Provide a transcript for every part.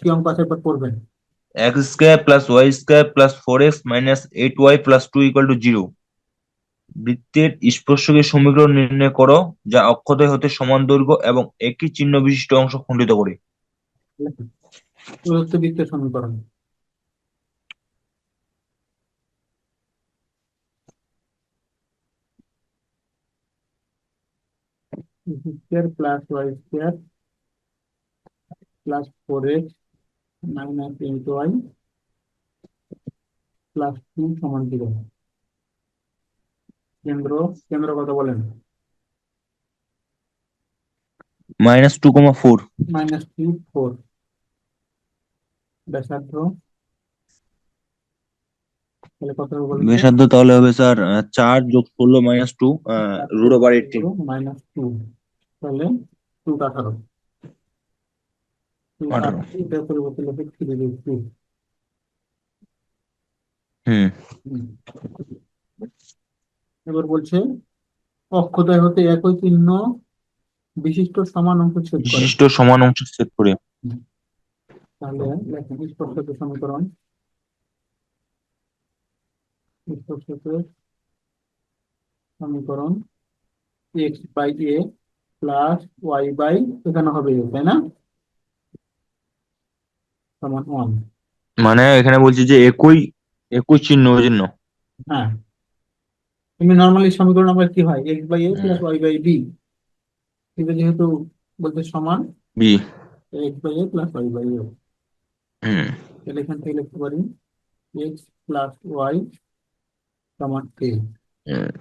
কি অঙ্ক আছে এবার পড়বেন। x square plus y square plus 4x minus 8y plus 2 equal to 0। বৃত্তের স্পর্শকের সমীকরণ নির্ণয় করো যা অক্ষদ্বয় হতে সমান দৈর্ঘ্য এবং একই চিহ্ন বিশিষ্ট অংশ খণ্ডিত করে। প্রদত্ত বৃত্তের সমীকরণ। Square plus y square plus 4x minus 8y plus 2 সমান 0। কেন্দ্র কেন্দ্র কত বলেন? -2,4। -2 4। ব্যাসার্ধ তাহলে কত হবে বলুন তো? ব্যাসার্ধ তাহলে হবে স্যার 4 যোগ 16 মাইনাস 2 রুট ওভার 18। -2 তাহলে 2 18। 18। এটা পরিবর্তন হবে 3/2। হুম। এবার বলছে অক্ষদ্বয় হতে একই চিহ্ন বিশিষ্ট সমান অংশ ছেদ করে। বিশিষ্ট সমান অংশ ছেদ করে। তাহলে লেখেন স্পর্শকের সমীকরণ। স্পর্শকের সমীকরণ x/a প্লাস y/ এখানে হবে a, তাই না? সমান 1। মানে এখানে বলছি যে একই একই চিহ্ন ওই জন্য। হ্যাঁ, এমনি নর্মালি সমীকরণ আমরা কি হয় x/a প্লাস হুম। y/b, কিন্তু যেহেতু বলতে সমান বি। x/a প্লাস y/a, হুম। তাহলে এখান থেকে লিখতে পারি x প্লাস y সমান a, x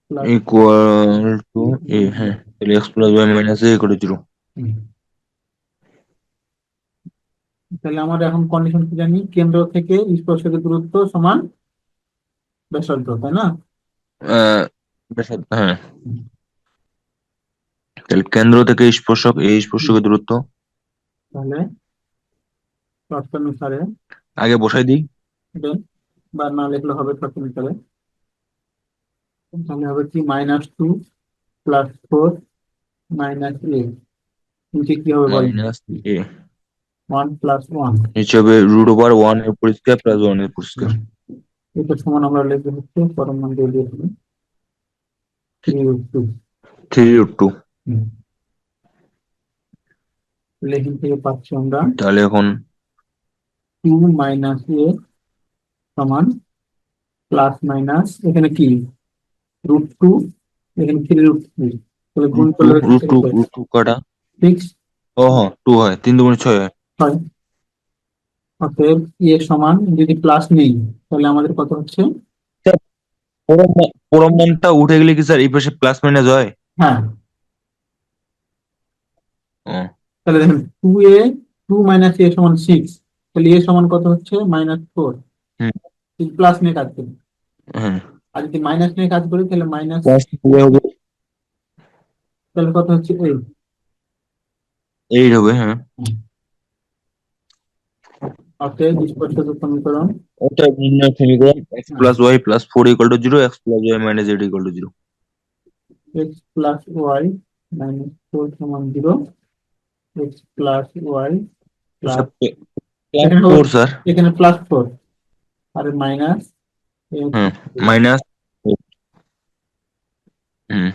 plus equal to A. হ্যাঁ, তাহলে x plus y minus A করে 0। তাহলে আমরা এখন কন্ডিশন কি জানি? কেন্দ্র থেকে স্পর্শকের দূরত্ব সমান ব্যাসার্ধ, তাই না? ব্যাসার্ধ, হ্যাঁ। তাহলে কেন্দ্র থেকে স্পর্শক এই হুম। স্পর্শকের দূরত্ব তাহলে শর্ত অনুসারে আগে বসাই দিই। দেন, বা না লিখলে হবে শর্ত অনুসারে। তাহলে হবে কি -2 প্লাস 4 মাইনাস a, নিচে কি হবে বলেন? মাইনাস এ 1 প্লাস 1। নিচে হবে রুট ওভার 1 এর উপর স্কয়ার প্লাস 1 এর উপর স্কয়ার। এটা সমান আমরা লিখে হচ্ছে পরম মান দিয়ে দিয়েছি 3/2। 3√2। এখান থেকে পাচ্ছি আমরা তাহলে এখন 2 মাইনাস a সমান প্লাস মাইনাস এখানে কি √2, এখানে 3√3, তাহলে গুণ রুট টু করলে হচ্ছে রুট টু রুট টু কাটা। 6 ও হ্যাঁ, 2 হয়, 3 2 6 হয়। হয়। অতএব সমান যদি প্লাস নেই তাহলে আমাদের কত হচ্ছে? স্যার, পরম মানটা উঠে গেলে কি স্যার এই পাশে প্লাস মাইনাস হয়? হ্যাঁ, ও। তাহলে দেখেন 2 মাইনাস a সমান 6, তাহলে সমান কত হচ্ছে? -4। হুম। প্লাস নিয়ে কাজ করি, হ্যাঁ। আর যদি মাইনাস নিয়ে কাজ করি তাহলে মাইনাস, প্লাস হবে তাহলে কত হচ্ছে? 8। 8 হবে, হ্যাঁ। অতএব স্পর্শকের সমীকরণ, ওটা নির্ণয় সমীকরণ x হ্যাঁ, plus y plus 4 equal to 0, x plus y minus 8 equal to 0। x plus y minus 4 সমান 0, x plus y plus, plus এখানে হবে 4 স্যার। এখানে +4 আর মাইনাস হ্যাঁ, মাইনাস। হুম।